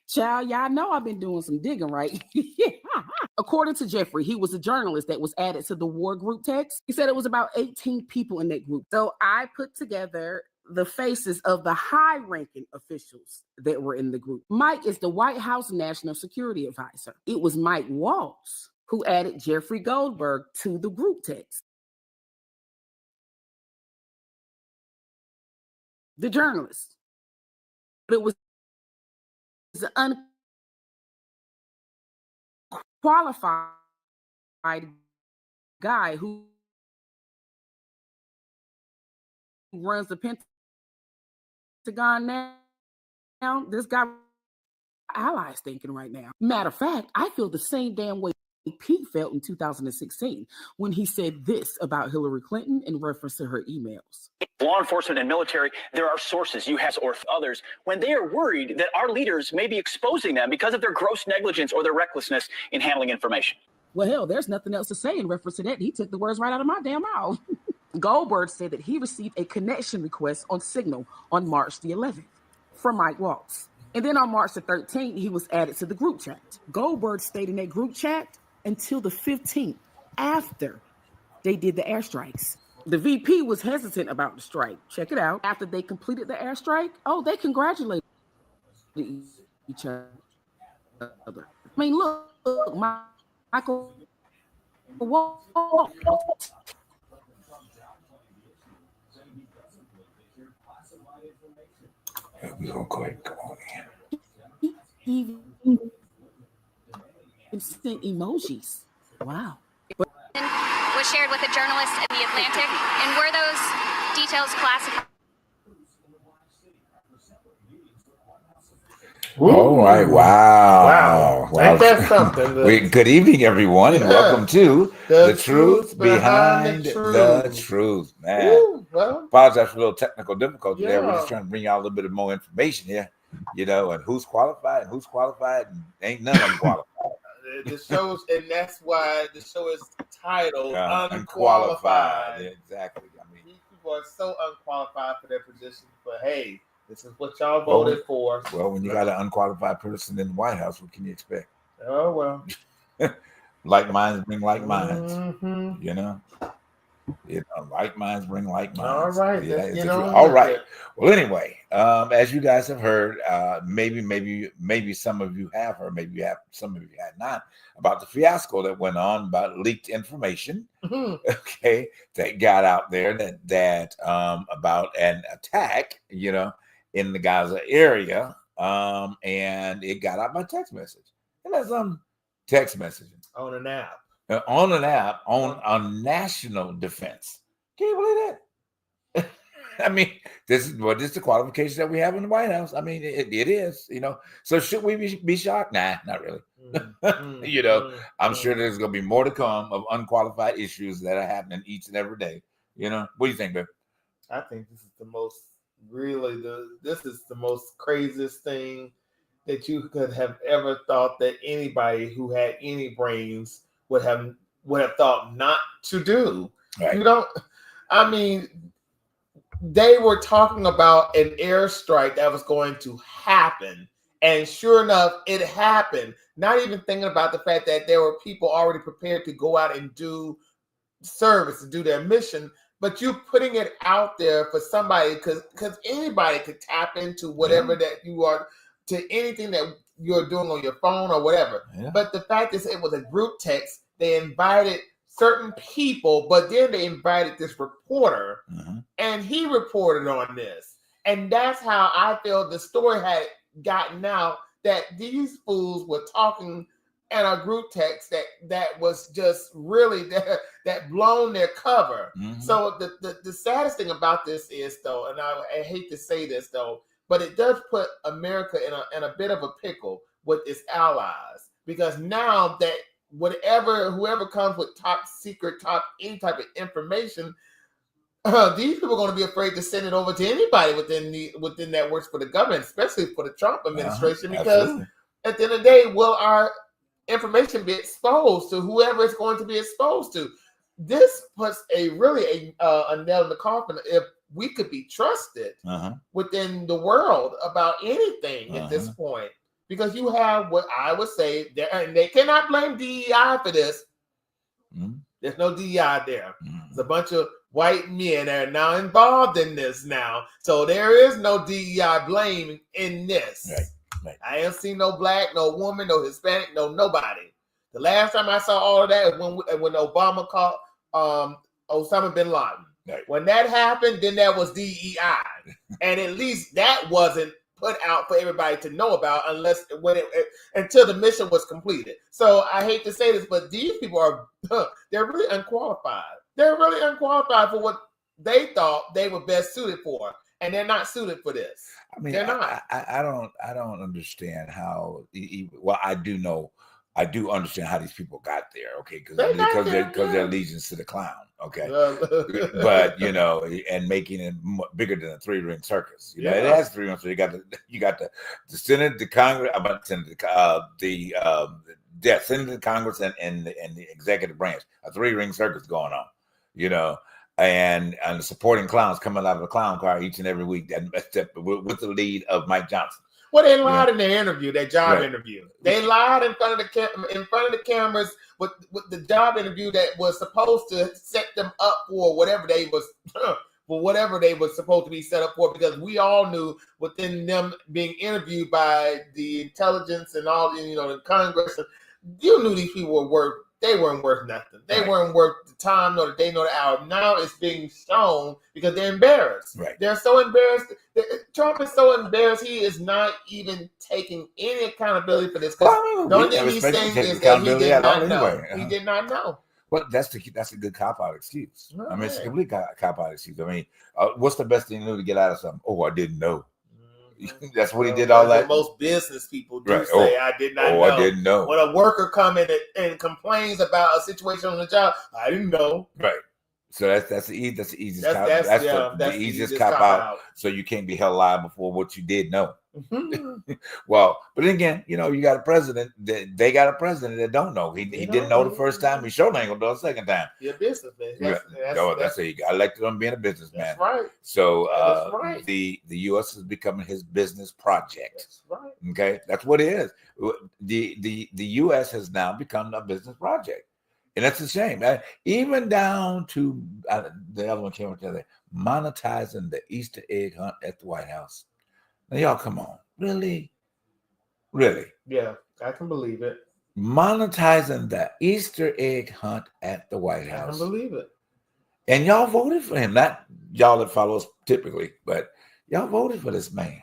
Child, y'all know I've been doing some digging, right? According to Jeffrey, he was a journalist that was added to the war group text. He said it was about 18 people in that group. So I put together the faces of the high-ranking officials that were in the group. Mike is the White House National Security Advisor. It was Mike Waltz who added Jeffrey Goldberg to the group text. The journalist. But it was an unqualified guy who runs the Pentagon now. This guy allies thinking right now. Matter of fact, I feel the same damn way Pete felt in 2016 when he said this about Hillary Clinton in reference to her emails. Law enforcement and military, there are sources you have or others when they are worried that our leaders may be exposing them because of their gross negligence or their recklessness in handling information. Well, hell, there's nothing else to say in reference to that. He took the words right out of my damn mouth. Goldberg said that he received a connection request on Signal on March the 11th from Mike Waltz. And then on March the 13th, he was added to the group chat. Goldberg stayed in that group chat until the 15th, after they did the airstrikes. The VP was hesitant about the strike. Check it out. After they completed the airstrike, they congratulated each other. I mean, look, Michael Waltz. We're going to go ahead and go on in. He sent emojis. Wow. Was shared with a journalist in The Atlantic, and were those details classified? All right. Wow. Ain't that something? Good evening, everyone, and welcome to The Truth Behind the Truth. Man, apologize for a little technical difficulty there. We're just trying to bring y'all a little bit of more information here, and who's qualified and ain't none unqualified. The show's, and that's why the show is titled Unqualified. Exactly. I mean, these people are so unqualified for their position, but hey, this is what y'all voted for. Well, when you got an unqualified person in the White House, what can you expect? Oh, well. Like minds bring like minds. Mm-hmm. Like minds bring like minds. All right. All right. Well, anyway, as you guys have heard, maybe some of you have heard, some of you had not, about the fiasco that went on about leaked information. Okay, that got out there that about an attack, in the Gaza area, and it got out by text message. And that's text messaging on an app. On a national defense. Can you believe that? I mean, this is the qualification that we have in the White House. I mean, it is, So should we be shocked? Nah, not really. I'm sure there's going to be more to come of unqualified issues that are happening each and every day. What do you think, babe? I think this is the most craziest thing that you could have ever thought that anybody who had any brains would have thought not to do. Right. they were talking about an airstrike that was going to happen. And sure enough, it happened. Not even thinking about the fact that there were people already prepared to go out and do service, to do their mission. But you putting it out there for somebody, because anybody could tap into whatever that you are, to anything that you're doing on your phone or whatever. Yeah. But the fact is, it was a group text. They invited certain people, but then they invited this reporter, and he reported on this. And that's how I feel the story had gotten out, that these fools were talking in a group text that was just really that blown their cover. So the saddest thing about this is, though, and I hate to say this, though, but it does put America in a bit of a pickle with its allies, because now that whoever comes with any type of information, these people are going to be afraid to send it over to anybody within that works for the government, especially for the Trump administration, because at the end of the day, will our information be exposed to whoever it's going to be exposed to? This puts a nail in the coffin if we could be trusted within the world about anything at this point. Because you have what I would say, and they cannot blame DEI for this. There's no DEI there. There's a bunch of white men that are now involved in this now. So there is no DEI blame in this. Right. I ain't seen no black, no woman, no Hispanic, no nobody. The last time I saw all of that is when Obama called Osama bin Laden. Right. When that happened, then that was DEI. And at least that wasn't put out for everybody to know about until the mission was completed. So I hate to say this, but these people they're really unqualified. They're really unqualified for what they thought they were best suited for, and they're not suited for this. I mean, they're not. I don't understand how. Well, I do understand how these people got there. Okay, because they're legions to the clown. Okay, but and making it bigger than a 3-ring circus. It has 3 rings. So you got the Senate, the Congress, Senate, Senate, the Congress, and the executive branch. A 3-ring circus going on. And the supporting clowns coming out of the clown car each and every week, with the lead of Mike Johnson. Well, they lied in their interview, their job interview. They lied in front of the cameras with the job interview that was supposed to set them up for whatever they was supposed to be set up for. Because we all knew within them being interviewed by the intelligence and all, the Congress, you knew these people they weren't worth nothing. They weren't worth the time, nor the day, nor the hour. Now it's being shown because they're embarrassed. Right. They're so embarrassed. Trump is so embarrassed. He is not even taking any accountability for this. The only thing he's saying is that he did not know. He did not know. Well, that's a good cop-out excuse. I mean, it's a complete cop-out excuse. I mean, what's the best thing to do to get out of something? Oh, I didn't know. That's what he did all that. Most business people do say, I did not know. I didn't know. When a worker comes in and complains about a situation on the job, I didn't know. Right. So that's the easiest cop. That's the easiest cop out. So you can't be held liable for what you did know. Well, but then again, you got a president they got a president that don't know. He didn't know the first time. He sure ain't gonna know the second time. You're a businessman. That's how you got elected on being a businessman. That's right. So the U.S. is becoming his business project. That's right. Okay, that's what it is. The U.S. has now become a business project. And that's a shame. Even down to the other one came up together, monetizing the Easter egg hunt at the White House. Now, y'all, come on. Really? Yeah, I can believe it. Monetizing the Easter egg hunt at the White House. I can believe it. And y'all voted for him. Not y'all that follow us typically, but y'all voted for this man.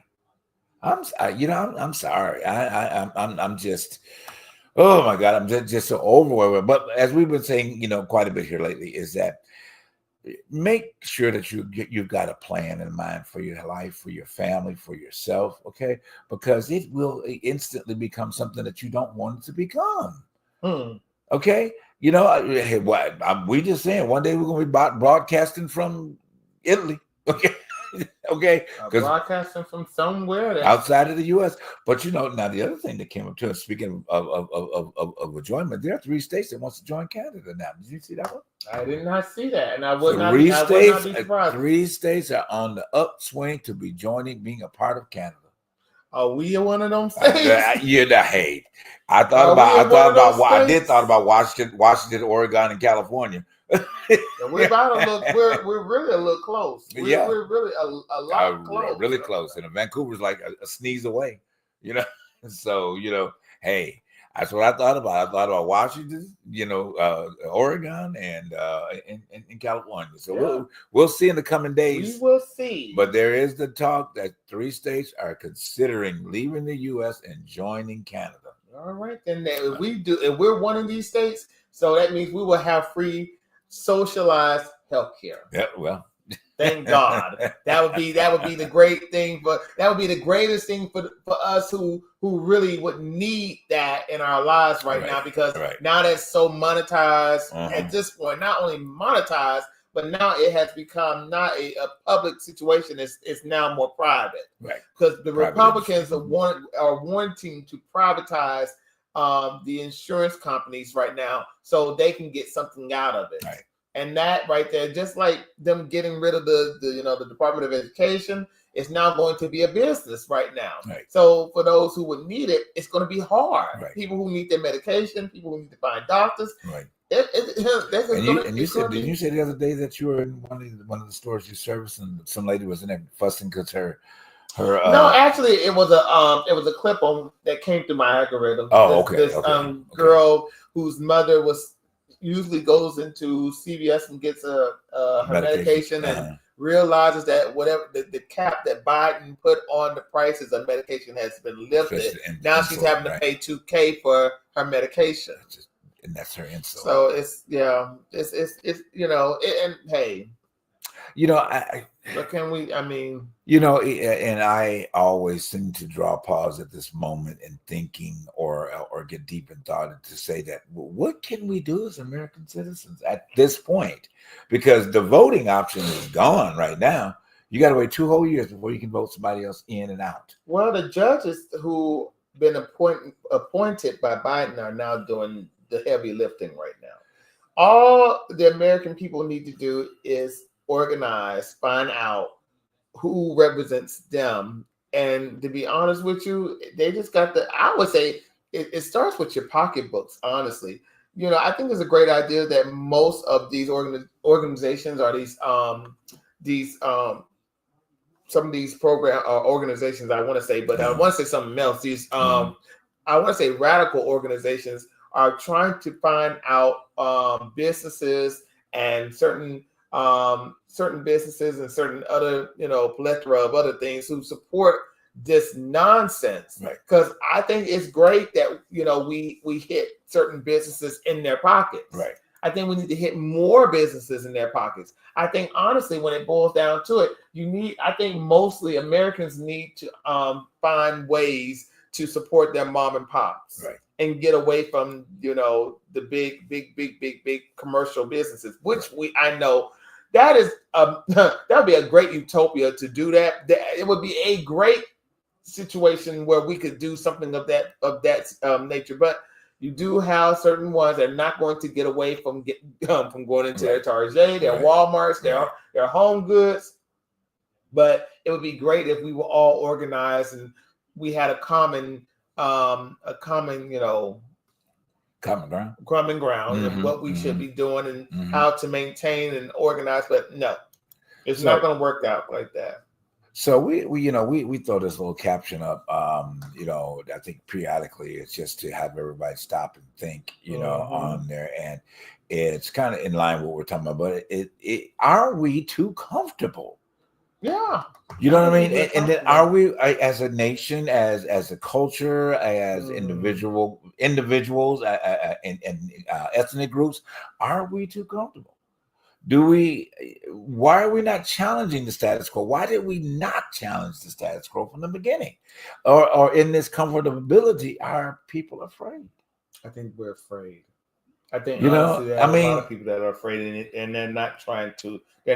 I'm sorry. I'm just... Oh my God, I'm just so overwhelmed. But as we've been saying, quite a bit here lately, is that make sure that you've got a plan in mind for your life, for your family, for yourself, okay? Because it will instantly become something that you don't want it to become. Okay? We just saying one day we're going to be broadcasting from Italy, okay? Okay, because broadcasting from somewhere outside of the U.S. But now the other thing that came up to us, speaking of enjoyment, there are 3 states that wants to join Canada now. Did you see that one? I did not see that, and I would not. 3 I states, would not be surprised. 3 states are on the upswing to be being a part of Canada. Are we in one of them states? Hey, I thought about Washington, Oregon, and California. We're about to look. We're really a little close. We're really a lot close. Really close. And Vancouver's like a sneeze away. So hey, that's what I thought about. I thought about Washington, Oregon, and California. So we'll see in the coming days. We will see. But there is the talk that 3 states are considering leaving the U.S. and joining Canada. All right, then if we're one of these states, so that means we will have free socialized healthcare. Yeah, well, thank God. That would be the great thing, but that would be the greatest thing for us who really would need that in our lives right now, because now that's so monetized at this point. Not only monetized, but now it has become not a public situation. It's now more private, right? Because the Republicans are wanting to privatize the insurance companies right now, so they can get something out of it. Right. And that right there, just like them getting rid of the Department of Education, it's now going to be a business right now. Right. So for those who would need it, it's going to be hard. Right. People who need their medication, people who need to find doctors. Right. Didn't you say the other day that you were in one of the stores you service, and some lady was in there fussing because her no, actually it was a clip on that came through my algorithm. This girl whose mother usually goes into CVS and gets her medication and realizes that whatever the cap that Biden put on the prices of medication has been lifted. Now she's having to pay $2,000 for her medication. And that's her insult. So it's and hey, but can we? I mean, and I always seem to draw pause at this moment in thinking or get deep in thought to say that, what can we do as American citizens at this point? Because the voting option is gone right now. You got to wait 2 whole years before you can vote somebody else in and out. Well, the judges who been appointed by Biden are now doing the heavy lifting right now. All the American people need to do is organize, find out who represents them. And to be honest with you, they just got I would say it starts with your pocketbooks, honestly. I think it's a great idea that most of these organizations are some of these program organizations, I want to say, but I want to say something else. I want to say radical organizations are trying to find out businesses and certain businesses and certain other, plethora of other things who support this nonsense. Because I think it's great that, we hit certain businesses in their pockets. Right. I think we need to hit more businesses in their pockets. I think, honestly, when it boils down to it, I think mostly Americans need to find ways to support their mom and pops. Right. And get away from, the big commercial businesses, which I know that is that would be a great utopia to do that. It would be a great situation where we could do something of that nature. But you do have certain ones that are not going to get away from going into their Target, their Walmarts, their Home Goods. But it would be great if we were all organized and we had a common ground of what we should be doing and how to maintain and organize. But no, it's not going to work out like that. So we throw this little caption up. I think periodically it's just to have everybody stop and think, on there, and it's kind of in line with what we're talking about. But are we too comfortable? Yeah. You know what I mean? And then are we, as a nation, as a culture, as individuals, and ethnic groups, are we too comfortable? Why are we not challenging the status quo? Why did we not challenge the status quo from the beginning? Or in this comfortability, are people afraid? I think we're afraid. I think You honestly, know, there I are a lot mean, of people that are afraid of it, and they're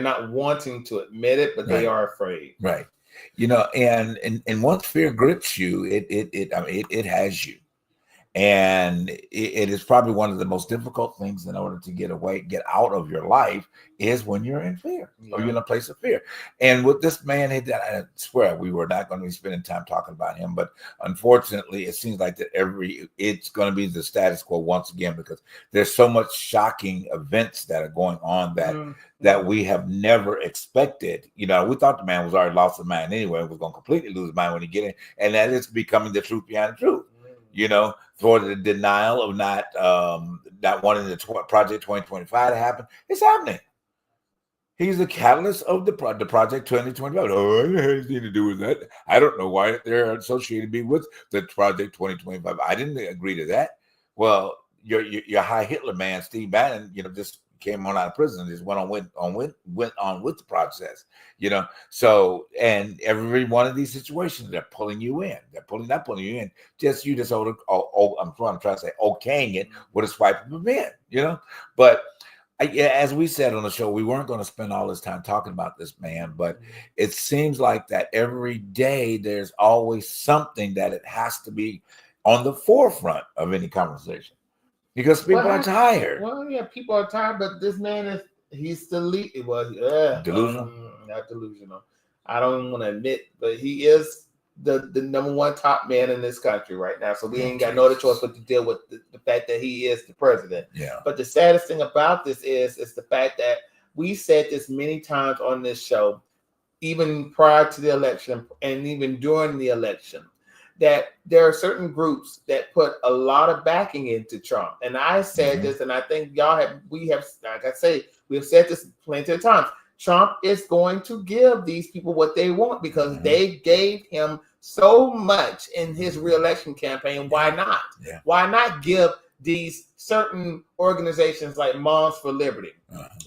not wanting to admit it, but they right. are afraid. Right. You know, and once fear grips you, I mean, it has you. And it is probably one of the most difficult things in order to get out of your life is when you're in fear or you're in a place of fear. And with this man, I swear we were not going to be spending time talking about him, but unfortunately, it seems like it's going to be the status quo once again, because there's so much shocking events that are going on that we have never expected. You know, we thought the man was already lost his mind anyway, was going to completely lose his mind when he get in, and that is becoming the truth behind the truth. You know, for the denial of not wanting the Project 2025 to happen. It's happening. He's the catalyst of the Project 2025. Oh, it has anything to do with that. I don't know why they're associated me with the Project 2025. I didn't agree to that. Well, your high Hitler man, Steve Bannon, you know, just came on out of prison, just went on with the process, you know. So, and every one of these situations, they're pulling you in. They're not pulling you in. I'm trying to say okaying it with a swipe of a pen, you know. But as we said on the show, we weren't going to spend all this time talking about this man, but it seems like that every day there's always something that it has to be on the forefront of any conversation. Because people are tired. Well, yeah, people are tired, but this man he's the lead. It was delusional. Not delusional. I don't want to admit, but he is the number one top man in this country right now. So we ain't got no other choice but to deal with the fact that he is the president. Yeah. But the saddest thing about this is the fact that we said this many times on this show, even prior to the election and even during the election, that there are certain groups that put a lot of backing into Trump. And I said this, and I think we have, like I say, we have said this plenty of times. Trump is going to give these people what they want because they gave him so much in his reelection campaign. Why not? Yeah. Why not give these certain organizations like Moms for Liberty?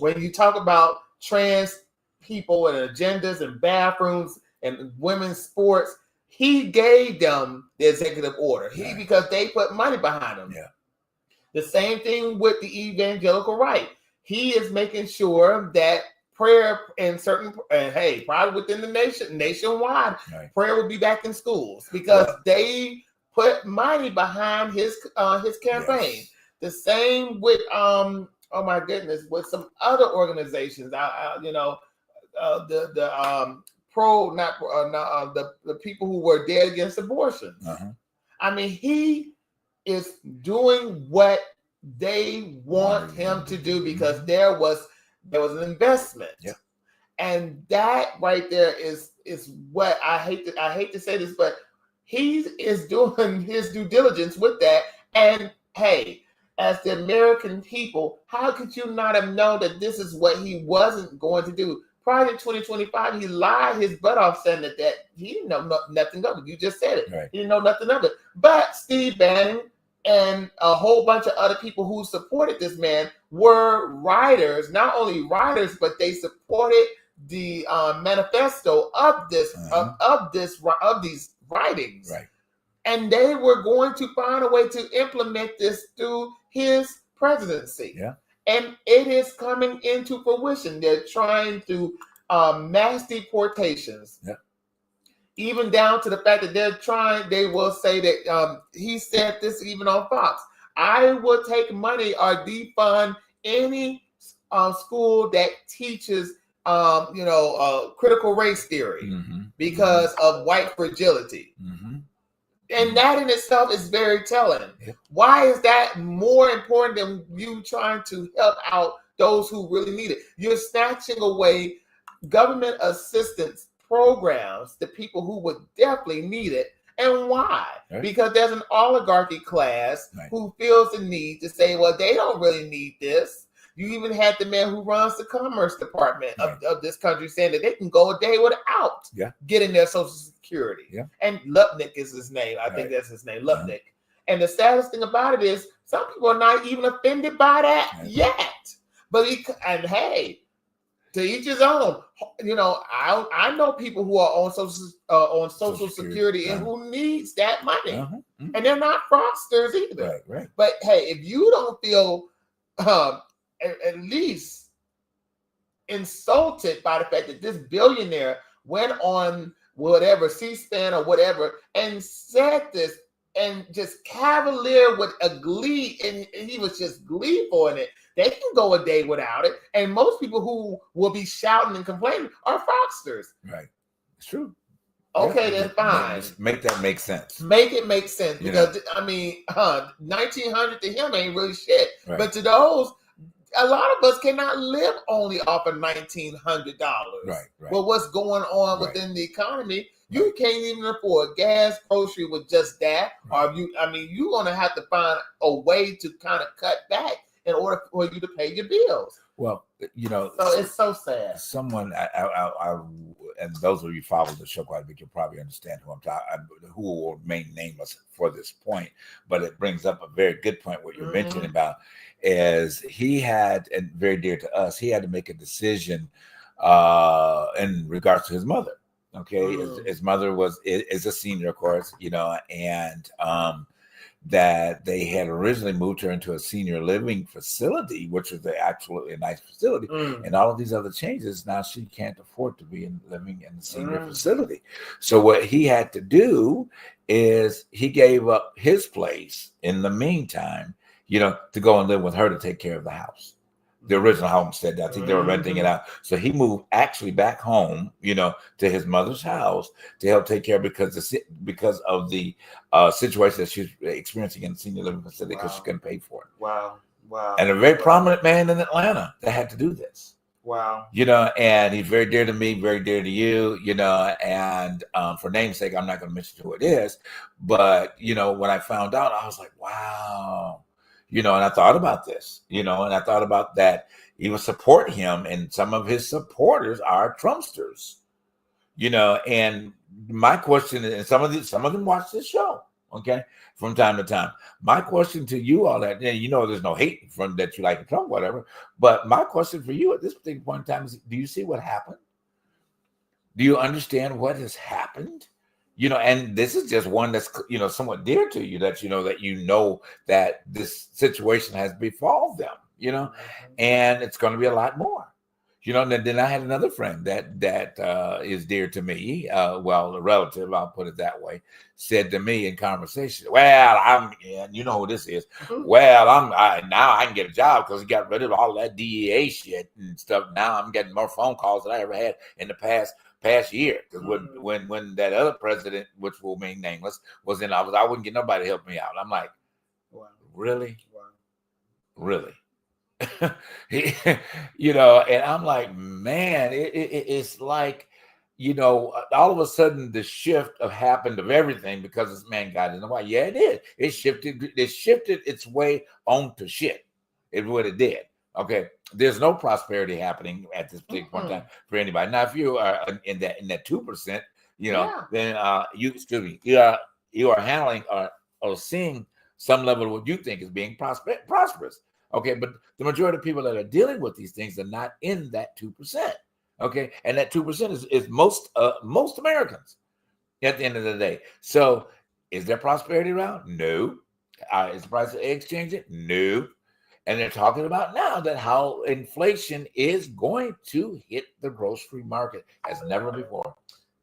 When you talk about trans people and agendas and bathrooms and women's sports, he gave them the executive order. Because they put money behind them. Yeah. The same thing with the evangelical right. He is making sure that prayer in probably within the nationwide, prayer will be back in schools because they put money behind his campaign. Yes. The same with oh my goodness, with some other organizations. The people who were dead against abortion. I mean, he is doing what they want him to do because there was an investment. Yeah. And that right there is what I hate to say this, but he is doing his due diligence with that. And hey, as the American people, how could you not have known that this is what he wasn't going to do? Prior to 2025, he lied his butt off saying that he didn't know nothing of it. You just said it. Right. He didn't know nothing of it. But Steve Bannon and a whole bunch of other people who supported this man were writers, not only writers, but they supported the manifesto of this of these writings. Right. And they were going to find a way to implement this through his presidency. Yeah. And it is coming into fruition. They're trying to mass deportations. Yeah. Even down to the fact that they will say that he said this even on Fox. I will take money or defund any school that teaches critical race theory because of white fragility. And that in itself is very telling. Yep. Why is that more important than you trying to help out those who really need it? You're snatching away government assistance programs to people who would definitely need it. And why? Right. Because there's an oligarchy class who feels the need to say, well, they don't really need this. You even had the man who runs the Commerce Department of this country saying that they can go a day without getting their Social Security. Yeah. And Lupnick is his name. I think that's his name, Lupnick. And the saddest thing about it is some people are not even offended by that yet. But hey, to each his own. You know, I know people who are on Social Security and who needs that money. And they're not fraudsters either. Right. But hey, if you don't feel at least insulted by the fact that this billionaire went on whatever C-SPAN or whatever and said this and just cavalier with a glee, and he was just gleeful in it. They can go a day without it, and most people who will be shouting and complaining are fraudsters. Right, it's true. Okay, then fine. Make that make sense. Make it make sense, because I mean, 1900 to him ain't really shit, Right. but to those, a lot of us cannot live only off of $1,900. Right. But what's going on within the economy? You can't even afford gas, grocery with just that. Or you're gonna have to find a way to kind of cut back in order for you to pay your bills. Well, so it's so sad. Someone, I and those of you who follow the show quite a bit, you'll probably understand who I'm talking, who will remain nameless for this point. But it brings up a very good point. What you're mentioning about is he had, and very dear to us, he had to make a decision in regards to his mother. Okay, his mother is a senior, of course, and that they had originally moved her into a senior living facility, which was absolutely nice facility, and all of these other changes. Now she can't afford to be living in the senior facility. So what he had to do is he gave up his place in the meantime, to go and live with her to take care of the house. The original homestead. I think they were renting it out. So he moved actually back home, to his mother's house to help take care of because of the situation that she's experiencing in the senior living facility because she couldn't pay for it. Wow. And a very prominent man in Atlanta that had to do this. Wow. And he's very dear to me, very dear to you, and for namesake, I'm not going to mention who it is. But, when I found out, I was like, wow. And I thought about this, and I thought about that he would support him, and some of his supporters are Trumpsters, and my question, and some of them watch this show, okay, from time to time. My question to you all that, there's no hate from that you like Trump, whatever, but my question for you at this particular point in time is, do you see what happened? Do you understand what has happened? And this is just one that's, somewhat dear to you, that, that this situation has befallen them, and it's going to be a lot more, and then I had another friend that is dear to me. A relative, I'll put it that way, said to me in conversation, you know who this is. Now I can get a job because he got rid of all that DEA shit and stuff. Now I'm getting more phone calls than I ever had in the past year, because when that other president, which will remain nameless, was in office, I wouldn't get nobody to help me out. I'm like, wow. Really? Wow. Really? And I'm like, man, it's like, all of a sudden the shift happened of everything because this man got in the way. Yeah, it is. It shifted its way onto shit. It's what it did. Okay, there's no prosperity happening at this particular point in time for anybody. Now, if you are in that 2%, then you are handling or seeing some level of what you think is being prosperous. Okay, but the majority of people that are dealing with these things are not in that 2%. Okay, and that 2% is most Americans at the end of the day. So, is there prosperity around? No. Is the price of eggs changing? No. And they're talking about now that how inflation is going to hit the grocery market as never before.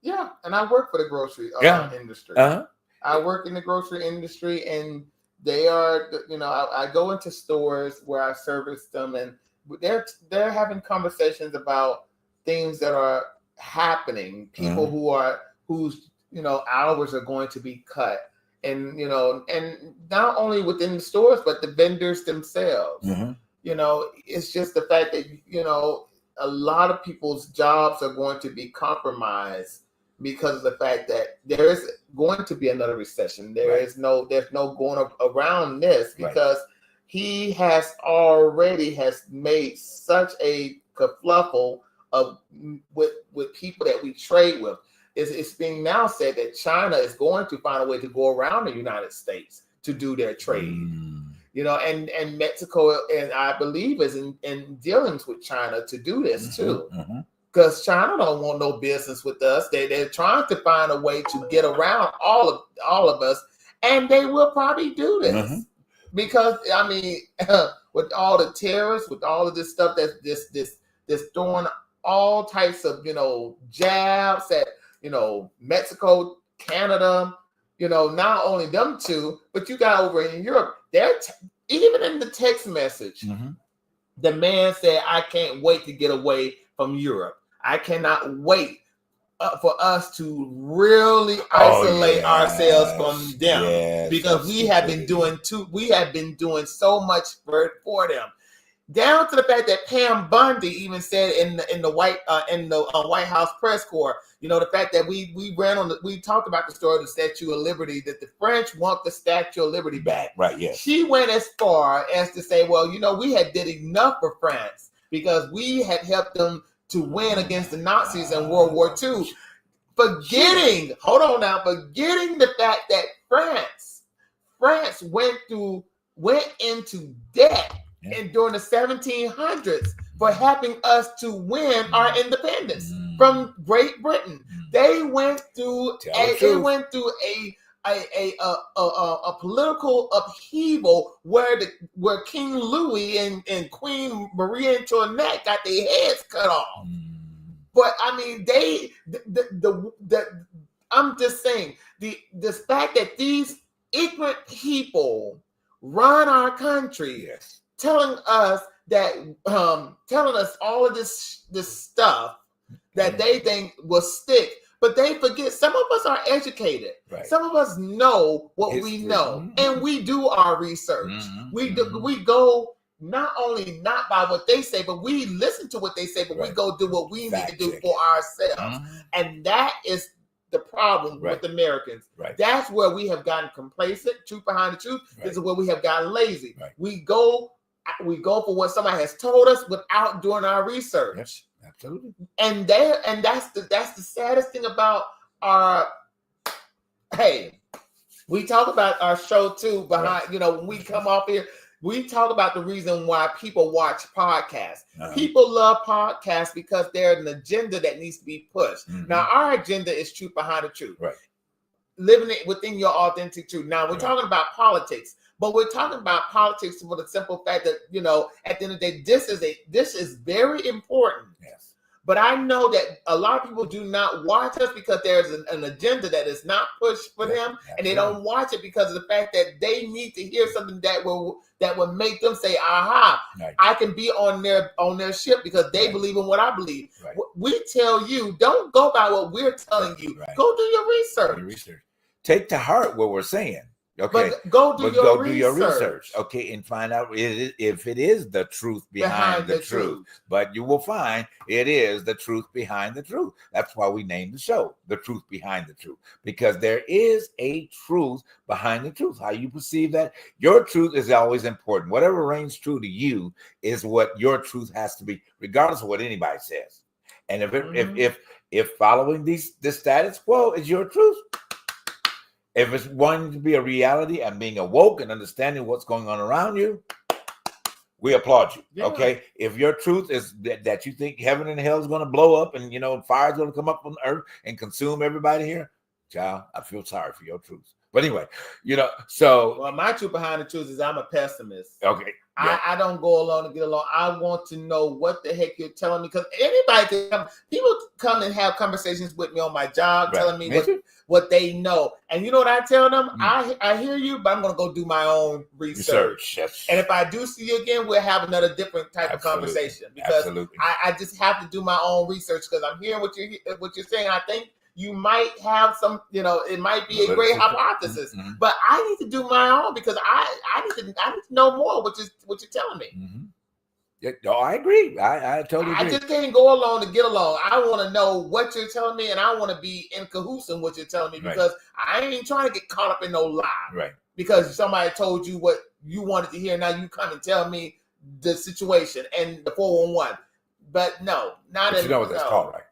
Yeah, and I work for the grocery industry. I work in the grocery industry, and they are, I go into stores where I service them, and they're having conversations about things that are happening. People whose hours are going to be cut. And, and not only within the stores, but the vendors themselves. It's just the fact that, a lot of people's jobs are going to be compromised because of the fact that there is going to be another recession. There's no going around this, because he has made such a kerfluffle with people that we trade with. It's being now said that China is going to find a way to go around the United States to do their trade. And Mexico, and I believe, is in dealings with China to do this too. Because China don't want no business with us. They're trying to find a way to get around all of us, and they will probably do this. because I mean, with all the terrorists, with all of this stuff that's throwing all types of jabs at Mexico, Canada, not only them two, but you got over in Europe. Even in the text message, the man said, "I can't wait to get away from Europe. I cannot wait for us to really isolate ourselves from them because we have been doing so much for them." Down to the fact that Pam Bondi even said in the White House press corps, the fact that we talked about the story of the Statue of Liberty, that the French want the Statue of Liberty back. Right. Yes. She went as far as to say, well, we had did enough for France because we had helped them to win against the Nazis in World War II. Forgetting the fact that France went into debt and during the 1700s for helping us to win our independence from Great Britain. They went through a political upheaval where King Louis and Queen Marie Antoinette got their heads cut off. But I mean, I'm just saying the fact that these ignorant people run our country, telling us all of this stuff that they think will stick, but they forget some of us are educated. Right. Some of us know what we know, and we do our research. We go not by what they say, but we listen to what they say, but we go do what we need to do for ourselves. And that is the problem with Americans. That's where we have gotten complacent. Truth behind the truth. This is where we have gotten lazy. We go for what somebody has told us without doing our research. Yes, absolutely. And that's the saddest thing about our. Hey, we talk about our show too. Behind when we come off here, we talk about the reason why people watch podcasts. People love podcasts because there's an agenda that needs to be pushed. Now, our agenda is truth behind the truth. Right. Living it within your authentic truth. Now, we're talking about politics, but we're talking about politics for the simple fact that, at the end of the day, this is very important. Yes. But I know that a lot of people do not watch us because there's an agenda that is not pushed for them, and they don't watch it because of the fact that they need to hear something that will make them say, "Aha, I can be on their ship because they believe in what I believe." Right. We tell you, don't go by what we're telling you. Right. Go do your research. Take to heart what we're saying. Okay, but go do your research. Okay, and find out if it is the truth behind the truth. But you will find it is the truth behind the truth. That's why we named the show "The Truth Behind the Truth," because there is a truth behind the truth. How you perceive that, your truth is always important. Whatever reigns true to you is what your truth has to be, regardless of what anybody says. And if following this status quo is your truth. If it's wanting to be a reality and being awoke and understanding what's going on around you, we applaud you. Yeah. Okay. If your truth is that you think heaven and hell is going to blow up and fire is going to come up on earth and consume everybody here, child, I feel sorry for your truth. But anyway, so my truth behind the truth is I'm a pessimist. Okay. Yeah. I don't go along to get along. I want to know what the heck you're telling me, because anybody can come. People come and have conversations with me on my job, telling me what they know. And you know what I tell them? I hear you, but I'm going to go do my own research. Yes. And if I do see you again, we'll have another different type of conversation, because I just have to do my own research, because I'm hearing what you're saying. I think you might have some, it might be a great hypothesis, but I need to do my own, because I need to know more what you're telling me. Yeah, no, I agree. I totally agree. I just can't go along to get along. I want to know what you're telling me, and I want to be in cahoots in what you're telling me, because I ain't trying to get caught up in no lie. Right. Because somebody told you what you wanted to hear, now you come and tell me the situation and the 411. But no, not in. You know what that's called, right?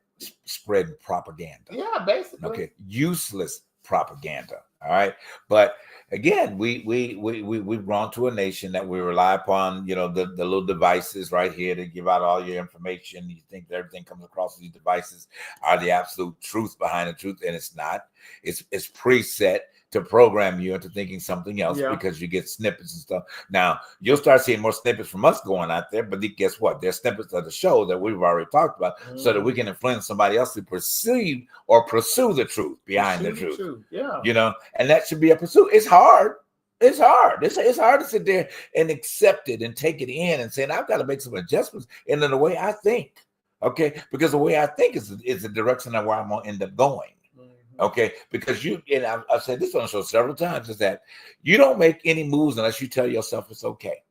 Spreading propaganda. Yeah, basically. Okay, useless propaganda. All right, but again, we've grown to a nation that we rely upon, the little devices right here to give out all your information. You think that everything comes across these devices are the absolute truth behind the truth, and it's not. It's preset to program you into thinking something else because you get snippets and stuff. Now, you'll start seeing more snippets from us going out there, but guess what? There's snippets of the show that we've already talked about so that we can influence somebody else to perceive or pursue the truth behind the truth. Yeah. You know, and that should be a pursuit. It's hard. It's hard. It's hard to sit there and accept it and take it in and say, I've got to make some adjustments into the way I think. Okay, because the way I think is the direction of where I'm going to end up going. Okay, because and I've said this on the show several times, is that you don't make any moves unless you tell yourself it's okay.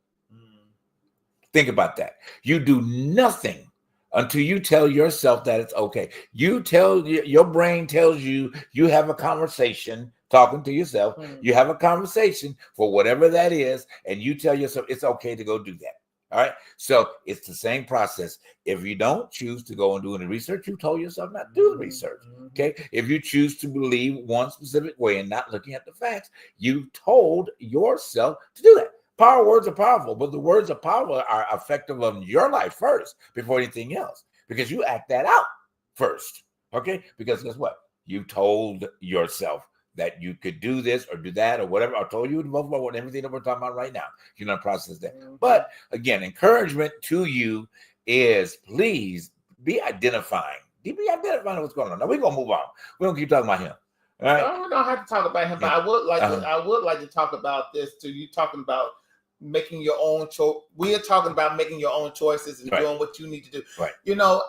Think about that. You do nothing until you tell yourself that it's okay. Your brain tells you have a conversation talking to yourself. You have a conversation for whatever that is, and you tell yourself it's okay to go do that. All right. So it's the same process. If you don't choose to go and do any research, you told yourself not to do the research. Okay. If you choose to believe one specific way and not looking at the facts, you told yourself to do that. Power words are powerful, but the words of power are effective on your life first before anything else, because you act that out first. Okay. Because guess what? You told yourself that you could do this or do that or whatever. I told you about everything that we're talking about right now. You know, process that. But again, encouragement to you is please be identifying. Be identifying what's going on. Now we're gonna move on. We're gonna keep talking about him. All right. We don't have to talk about him, but I would like to talk about this too. You talking about making your own choice. We are talking about making your own choices and doing what you need to do. Right. You know,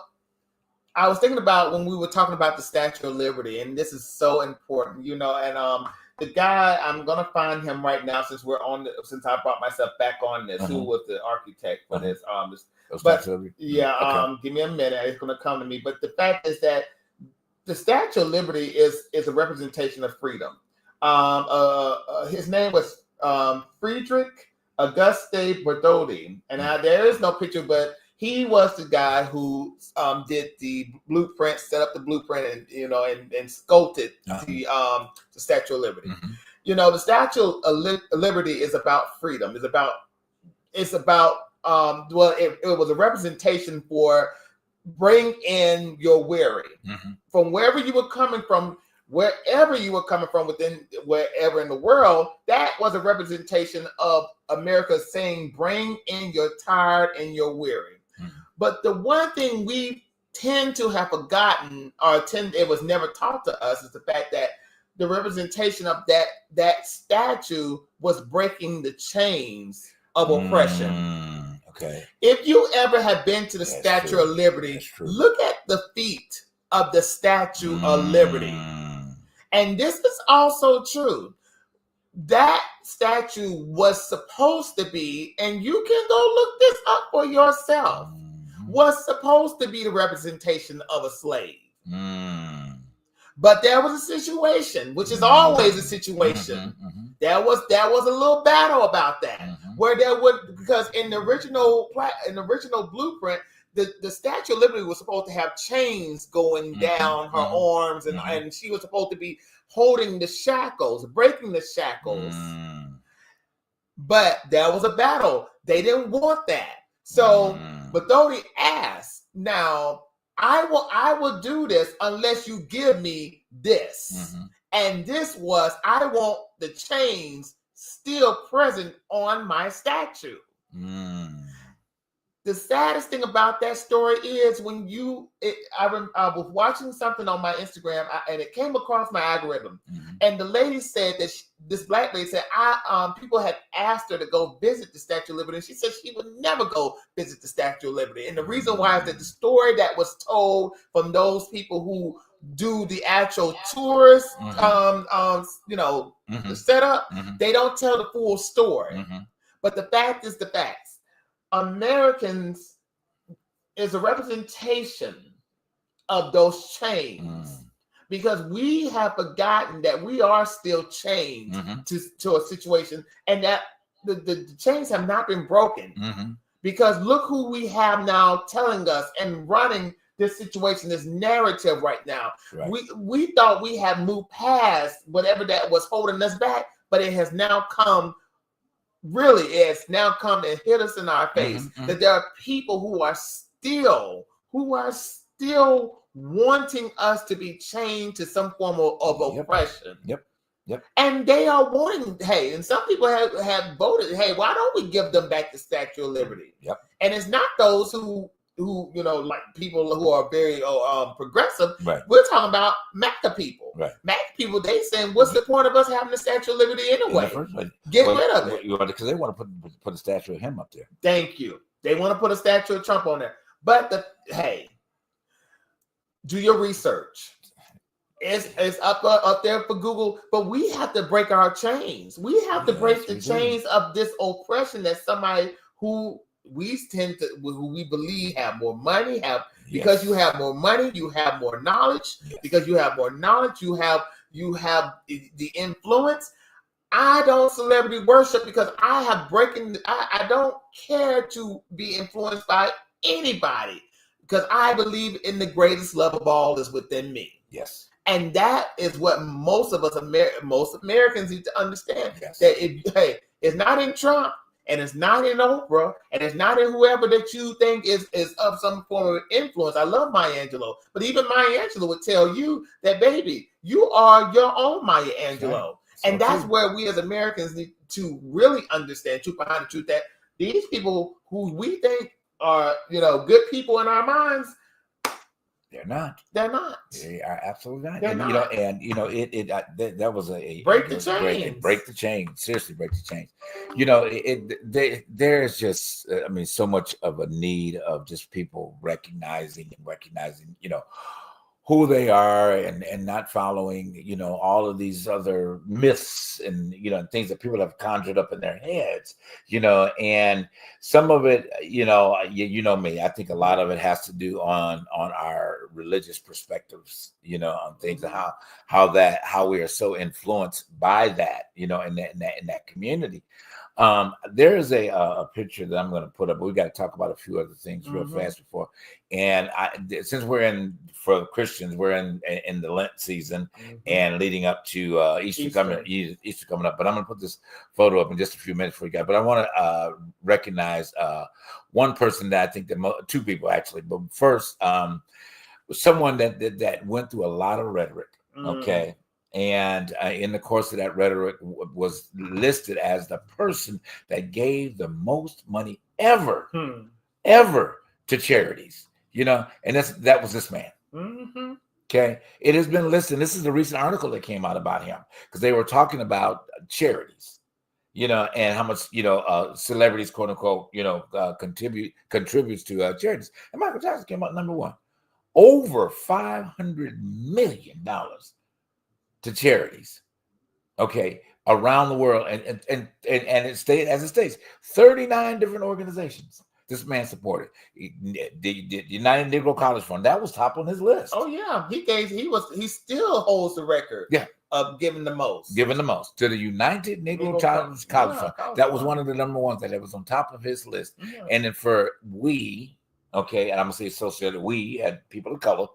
I was thinking about when we were talking about the Statue of Liberty, and this is so important, you know, and the guy, I'm going to find him right now since I brought myself back on this, who was the architect for this. Give me a minute. It's going to come to me. But the fact is that the Statue of Liberty is a representation of freedom. His name was Friedrich Auguste Bartholdi. And there is no picture, but he was the guy who did the blueprint, set up the blueprint, and sculpted the Statue of Liberty. You know, the Statue of Liberty is about freedom. It was a representation for bring in your weary from wherever you were coming from. Wherever you were coming from wherever in the world, that was a representation of America saying, bring in your tired and your weary. But the one thing we tend to have forgotten, it was never taught to us, is the fact that the representation of that statue was breaking the chains of oppression. Okay. If you ever have been to the Statue of Liberty, look at the feet of the Statue of Liberty. And this is also true. That statue was supposed to be, and you can go look this up for yourself, was supposed to be the representation of a slave. But there was a situation, which is always a situation. There was a little battle about that, where because in the original blueprint, the Statue of Liberty was supposed to have chains going down her arms, and she was supposed to be holding the shackles, breaking the shackles. But there was a battle. They didn't want that. So Bartholdi asked, now, I will do this unless you give me this. And this was, I want the chains still present on my statue. The saddest thing about that story is when I was watching something on my Instagram and it came across my algorithm, and the lady said that this black lady said people had asked her to go visit the Statue of Liberty, and she said she would never go visit the Statue of Liberty. And the reason why is that the story that was told from those people who do the actual tourist, the setup, they don't tell the full story. But the fact is the facts. Americans is a representation of those chains because we have forgotten that we are still chained to a situation, and that the chains have not been broken because look who we have now telling us and running this situation, this narrative right now. We thought we had moved past whatever that was holding us back, but it has now come. Really, it's now come and hit us in our face that there are people who are still wanting us to be chained to some form of oppression. Yep. And they are wanting, hey, and some people have voted, hey, why don't we give them back the Statue of Liberty? Yep. And it's not those who like people who are very progressive. Right. We're talking about MAGA people. Right. MAGA people, they saying, what's the point of us having the Statue of Liberty anyway? Get rid of it. Because they want to put a statue of him up there. Thank you. They want to put a statue of Trump on there. But hey, do your research. It's up there for Google, but we have to break our chains. We have to break the chains of this oppression that somebody who we believe have more money, because you have more money, you have more knowledge. Yes. Because you have more knowledge, you have the influence. I don't celebrity worship because I don't care to be influenced by anybody because I believe in the greatest love of all is within me. Yes. And that is what most of us, most Americans need to understand. Yes. That it's not in Trump, and it's not in Oprah, and it's not in whoever that you think is of some form of influence. I love Maya Angelou, but even Maya Angelou would tell you that, baby, you are your own Maya Angelou. Right. And that's where we as Americans need to really understand, truth behind the truth, that these people who we think are, good people in our minds, they're not. They're not. They are absolutely not. They're not. That was a break the chains. Break the chain. Seriously, break the chains. There's just, so much of a need of just people recognizing, who they are and not following, all of these other myths and, things that people have conjured up in their heads, and some of it, me, I think a lot of it has to do on our religious perspectives, on things and how we are so influenced by that, in that community. There is a picture that I'm going to put up. We got to talk about a few other things real fast before. And since for Christians, we're in the Lent season and leading up to Easter coming up. But I'm going to put this photo up in just a few minutes for you guys. But I want to recognize one person that I think two people actually. But first, someone that went through a lot of rhetoric. Okay. And in the course of that rhetoric was listed as the person that gave the most money ever to charities, and that was this man. Mm-hmm. Okay. It has been listed. This is a recent article that came out about him because they were talking about charities, and how much, celebrities, quote unquote, contributes to charities. And Michael Jackson came out number one, over $500 million to charities, okay, around the world, and it states 39 different organizations this man supported. The United Negro College Fund, that was top on his list. Oh yeah, he still holds the record. Yeah. Of giving the most to the United Negro College Fund. That was one of the number ones that was on top of his list. Yeah. And then for we, okay, and I'm gonna say associated, we had people of color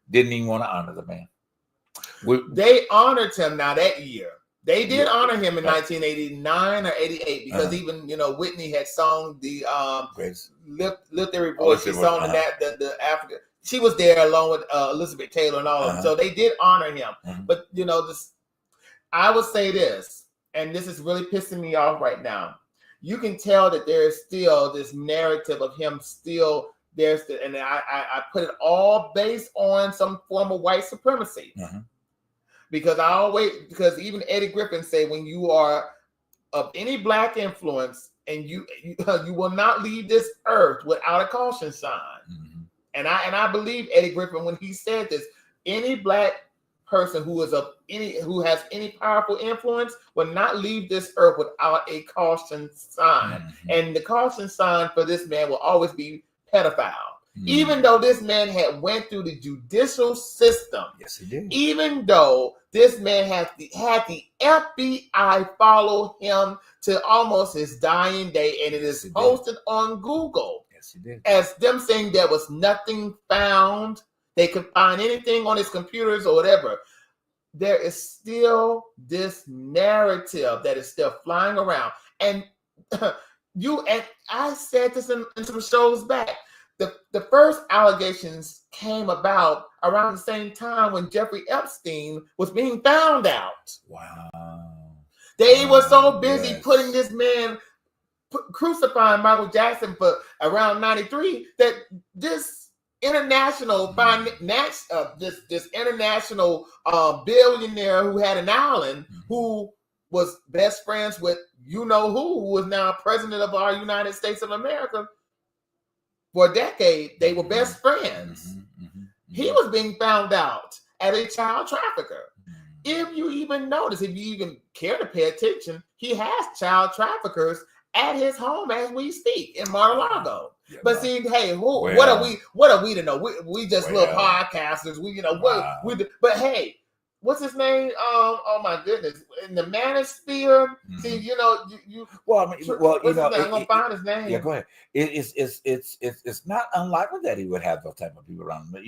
didn't even want to honor the man. They honored him now that year. They did honor him in 1989 or 88 because even Whitney had sung the Lift Every Voice. She sung that the Africa. She was there along with Elizabeth Taylor and all of them. So they did honor him. But I would say this, and this is really pissing me off right now. You can tell that there is still this narrative of him still. And I put it all based on some form of white supremacy. Because even Eddie Griffin said, when you are of any black influence and you will not leave this earth without a caution sign. And I believe Eddie Griffin when he said this, any black person who has any powerful influence will not leave this earth without a caution sign. And the caution sign for this man will always be pedophile. Even though this man had went through the judicial system. Yes, he did. Even though this man had the FBI follow him to almost his dying day, and it is posted on Google. Yes, he did. As them saying there was nothing found. They could find anything on his computers or whatever. There is still this narrative that is still flying around. And and I said this in some shows back. the first allegations came about around the same time when Jeffrey Epstein was being found out. Wow. They were so busy Yes. putting this man, crucifying Michael Jackson for around 93 that this international this international billionaire who had an island, who was best friends with who was now president of our United States of America for a decade. They were best friends. He was being found out as a child trafficker. If you even notice, if you even care to pay attention, he has child traffickers at his home as we speak in Mar-a-Lago. Yeah, but see, hey, what are we to know? We just little podcasters. But hey, what's his name? Oh my goodness! In the manosphere, see, you. Well, I mean, I'm gonna find his name. Yeah, go ahead. It's not unlikely that he would have those type of people around him.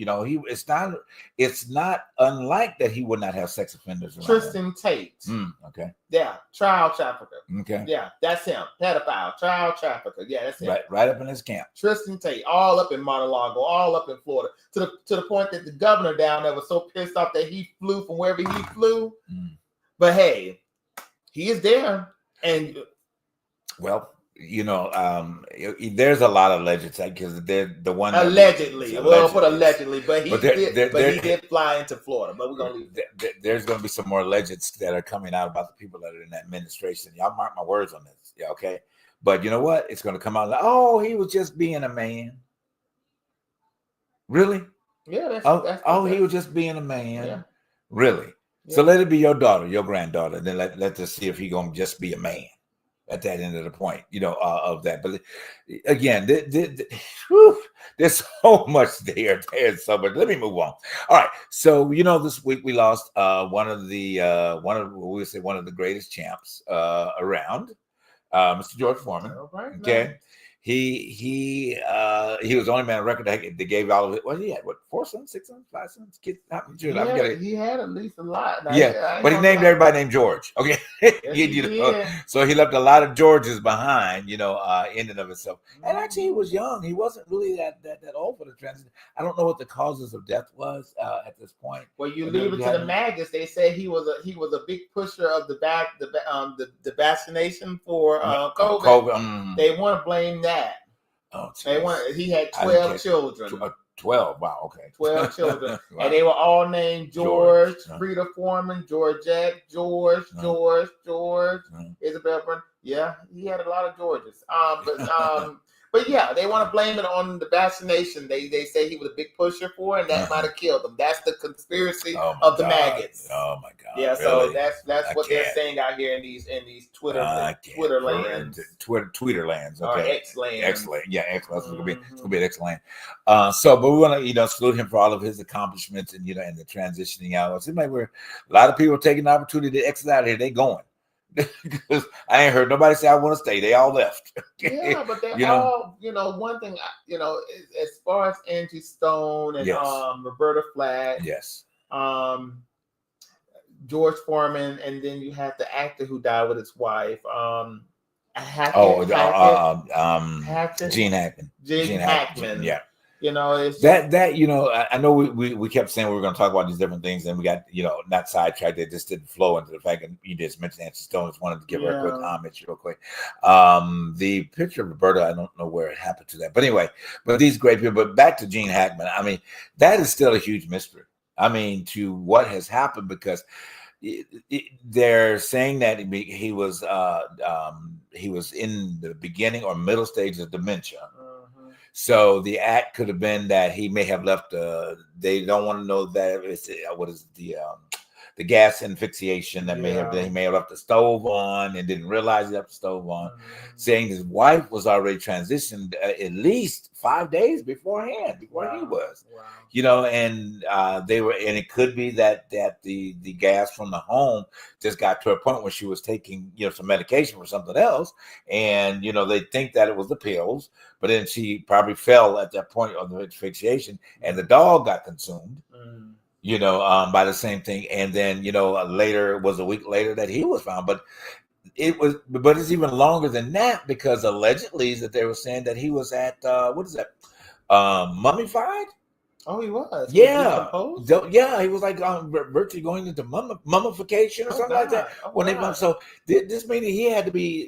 It's not unlike that he would not have sex offenders around Tristan him. Tate. Okay. Yeah, child trafficker. Okay. Yeah, that's him. Pedophile, child trafficker. Yeah, that's him. Right up in his camp. Tristan Tate, all up in Mar-a-Lago, all up in Florida, to the point that the governor down there was so pissed off that he flew from wherever he flew. But hey, he is there, and there's a lot of alleged because they're the one allegedly. We'll put allegedly, but he did fly into Florida. But we're gonna leave there's gonna be some more allegeds that are coming out about the people that are in that administration. Y'all mark my words on this. Yeah, okay. But you know what? It's gonna come out like, oh, he was just being a man. Really? Yeah. He was just being a man. Yeah. Really? Yeah. So let it be your daughter, your granddaughter. Then let us see if he's gonna just be a man at that end of the point, of that. But again, there's so much there. There's so much. Let me move on. All right. So this week we lost one of the greatest champs around, Mr. George Foreman. Right, okay. He was the only man on record that gave all of it. Well, he had 4 sons, 6 sons, 5 sons, kids. He had at least a lot. But he named everybody named George. Okay, so he left a lot of Georges behind. In and of itself. And actually, he was young. He wasn't really that old for the transition. I don't know what the causes of death was at this point. Well, you leave it to the maggots. They say he was a big pusher of the vaccination for COVID. They want to blame that. Oh, he had 12 children. 12. Wow. Okay. 12 children, wow. And they were all named George, Frida Foreman, Georgette, George, Isabel Byrne. Yeah, he had a lot of Georges. But yeah, they want to blame it on the vaccination. They say he was a big pusher for it, and that might have killed him. That's the conspiracy of the maggots. Oh my God! Yeah, really? So that's what they're saying out here in these Twitter lands. Twitter lands. Okay. Or X lands. Excellent. Yeah, excellent. It's gonna be an excellent. But we want to salute him for all of his accomplishments and and the transitioning out. It seems like a lot of people taking the opportunity to exit out of here. They going. Because I ain't heard nobody say I want to stay. They all left. Yeah, but they all, one thing, as far as Angie Stone and Roberta Flack, yes, George Foreman, and then you had the actor who died with his wife, Gene Hackman. Gene Hackman. Yeah. It's I know we kept saying we were going to talk about these different things, and we got not sidetracked. It just didn't flow into the fact that you just mentioned Nancy Stone. Just wanted to give her a quick homage real quick. The picture of Roberta, I don't know where it happened to that, but anyway, these great people. But back to Gene Hackman, I mean, that is still a huge mystery. I mean, to what has happened, because they're saying that he was in the beginning or middle stages of dementia. So the act could have been that he may have left. They don't want to know that it's the gas asphyxiation that he may have left the stove on and didn't realize he left the stove on. Saying his wife was already transitioned at least 5 days beforehand, before he was. Wow. And they were, and it could be that the gas from the home just got to a point where she was taking some medication for something else, and they think that it was the pills, but then she probably fell at that point of the asphyxiation, and the dog got consumed. By the same thing, and then later, it was a week later that he was found, but it's even longer than that, because allegedly that they were saying that he was at mummified. Oh, he was. He was Yeah, decomposed? yeah, he was like virtually going into mummification or Oh, something like that. God. Oh, When they God. so this meaning he had to be,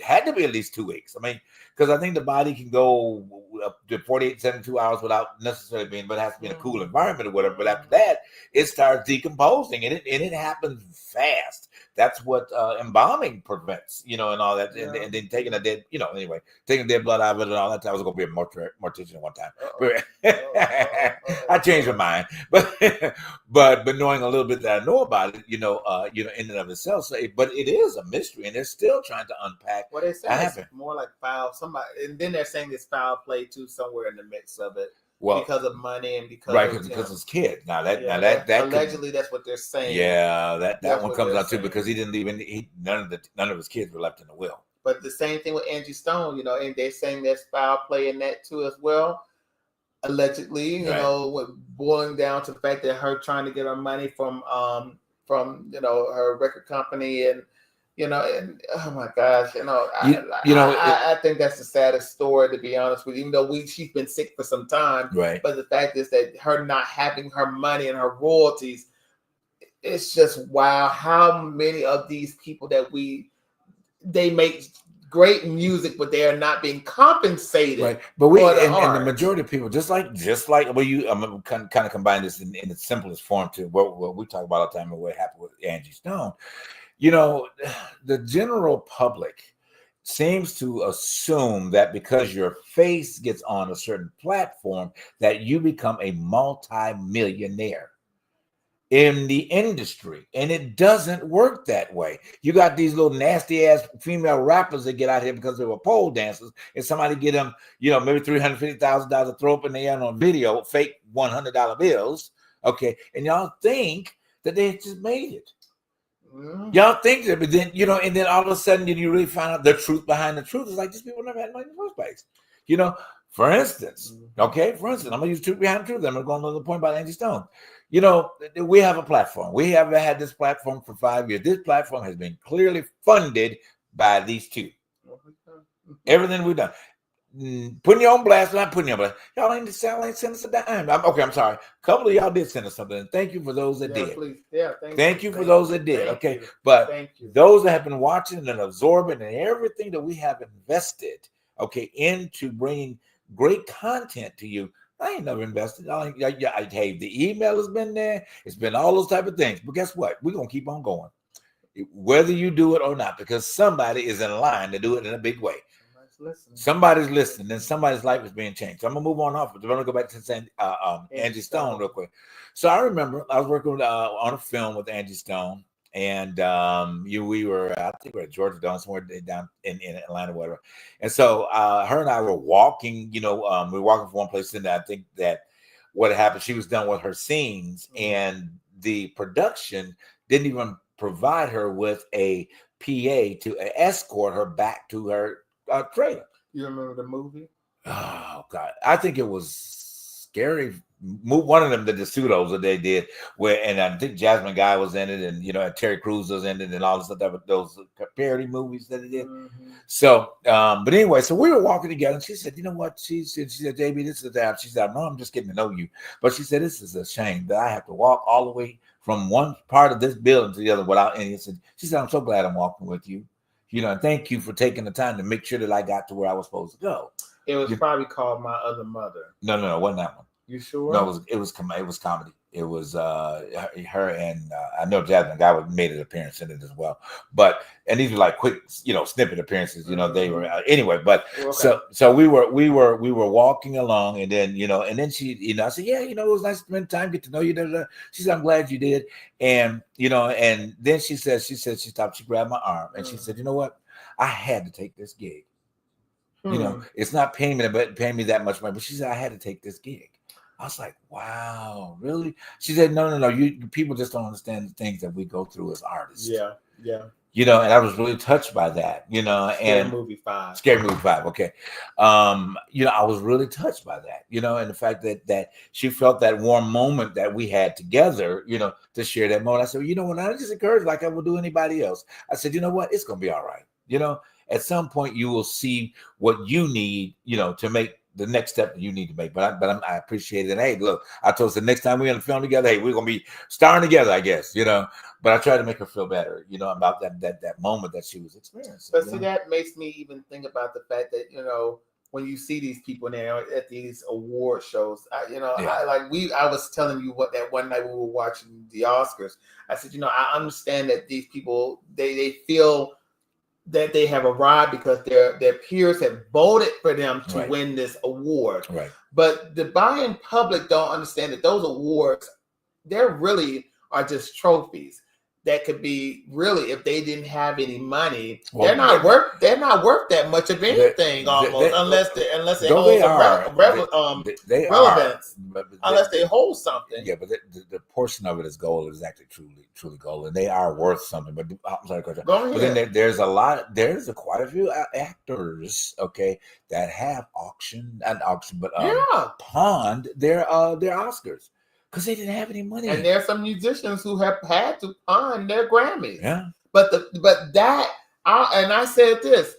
had to be at least 2 weeks. I mean, because I think the body can go up to 48, 72 hours without necessarily being, but it has to be in a cool environment or whatever. But after that, it starts decomposing, and it happens fast. That's what embalming prevents, and all that, and then taking a dead, anyway, taking dead blood out of it and all that. I was going to be a mortician one time. I changed my mind, but knowing a little bit that I know about it, in and of itself. So, but it is a mystery, and they're still trying to unpack. Well, they say what it's happened. more like foul. Somebody, and then they're saying there's foul play too somewhere in the mix of it, Well, because of money and because right, of, because it's kids. Now that allegedly that's what they're saying. Yeah, that That's one what comes they're out too saying. because he didn't leave any. None of his kids were left in the will. But the same thing with Angie Stone, and they're saying there's foul play in that too as well. Allegedly, Right. Boiling down to the fact that her trying to get her money from her record company, and and oh my gosh, I think that's the saddest story, to be honest with you. Even though she's been sick for some time, Right. but the fact is that her not having her money and her royalties, it's just wow. How many of these people that they make great music, but they are not being compensated. Right, but and the art. majority of people, just like I'm kind of combine this in its simplest form to what we talk about all the time and what happened with Angie Stone. The general public seems to assume that because your face gets on a certain platform that you become a multi-millionaire in the industry, and it doesn't work that way. You got these little nasty ass female rappers that get out here because they were pole dancers, and somebody get them, maybe $350,000 to throw up in the air on video, fake $100 bills, okay, and y'all think that they just made it. Y'all think that, but then and then all of a sudden you really find out the truth behind the truth. Is like these people never had money in the first place. For instance, I'm gonna use truth behind the truth. I'm gonna go on another point about Angie Stone. We have a platform. We have had this platform for 5 years. This platform has been clearly funded by these two. Everything we've done. Putting you on blast, not putting you on blast. Y'all ain't send us a dime. I'm sorry. A couple of y'all did send us something. And thank you for those that did. Please. Yeah, thank you for those that did. Okay. You. But those that have been watching and absorbing and everything that we have invested, into bringing great content to you. I ain't never invested. Hey, the email has been there. It's been all those type of things. But guess what? We're going to keep on going. Whether you do it or not, because somebody is in line to do it in a big way. Somebody's listening, and somebody's life is being changed. So I'm gonna move on off. I'm gonna go back to Angie Stone real quick. So I remember I was working on a film with Angie Stone, and we were, I think we were at Georgia Dome, somewhere down in Atlanta, whatever. And so her and I were walking. We were walking from one place to another. I think that what happened, she was done with her scenes, and the production didn't even provide her with a PA to escort her back to her trailer. You remember the movie? Oh God, I think it was scary. One of them, the pseudos that they did, and I think Jasmine Guy was in it, and Terry Crews was in it, and all this stuff. Those parody movies that they did. So, but anyway, so we were walking together, and she said, "You know what?" She said, "JB, this is that." She said, "No, I'm just getting to know you," but she said, "This is a shame that I have to walk all the way from one part of this building to the other without any." She said, "I'm so glad I'm walking with you. And thank you for taking the time to make sure that I got to where I was supposed to go." It was probably called My Other Mother. No, it wasn't that one. You sure? No, it was comedy. It was her and I know Jasmine Guy made an appearance in it as well. And these were like quick, snippet appearances. They were anyway. But okay. So we were walking along, and then and then she, I said, "Yeah, it was nice to spend time, get to know you." She said, "I'm glad you did." And and then she stopped. She grabbed my arm, and she said, "You know what? I had to take this gig. It's not paying me that much money, but she said I had to take this gig." I was like, "Wow, really?" She said, "No. You people just don't understand the things that we go through as artists." Yeah. And I was really touched by that. Scary Movie 5. Scary Movie 5. Okay. I was really touched by that. And the fact that she felt that warm moment that we had together. To share that moment. I said, "When I just encourage like I would do anybody else." I said, "You know what? It's gonna be all right. At some point you will see what you need, to make the next step you need to make. But I appreciate it. And hey, look, I told us the next time we're in the film together, hey, we're gonna be starring together, I guess, you know. But I tried to make her feel better, you know, about that moment that she was experiencing. But see, that makes me even think about the fact that, you know, when you see these people now at these award shows, I was telling you what that one night we were watching the Oscars. I said, you know, I understand that these people they feel that they have arrived because their peers have voted for them to win this award. Right. But the buying public don't understand that those awards, they're really are just trophies that could be really, if they didn't have any money, they're not worth that much of anything unless they hold relevance. Unless they hold something. Yeah, but the portion of it is gold is actually truly gold, and they are worth something. But I'm sorry, Coach. Go ahead. But then there's quite a few actors, okay, that have pawned their Oscars. Because they didn't have any money. And there are some musicians who have had to pawn their Grammys. Yeah. I said this,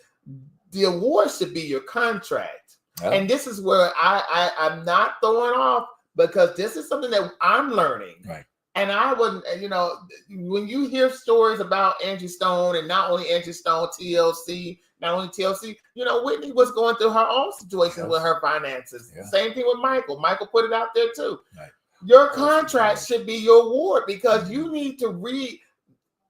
the award should be your contract. Yeah. And this is where I'm not throwing off, because this is something that I'm learning. Right. And I wouldn't, you know, when you hear stories about Angie Stone, and not only Angie Stone, TLC, you know, Whitney was going through her own situation with her finances. Yeah. Same thing with Michael. Michael put it out there too. Right. Your contract should be your award, because you need to read.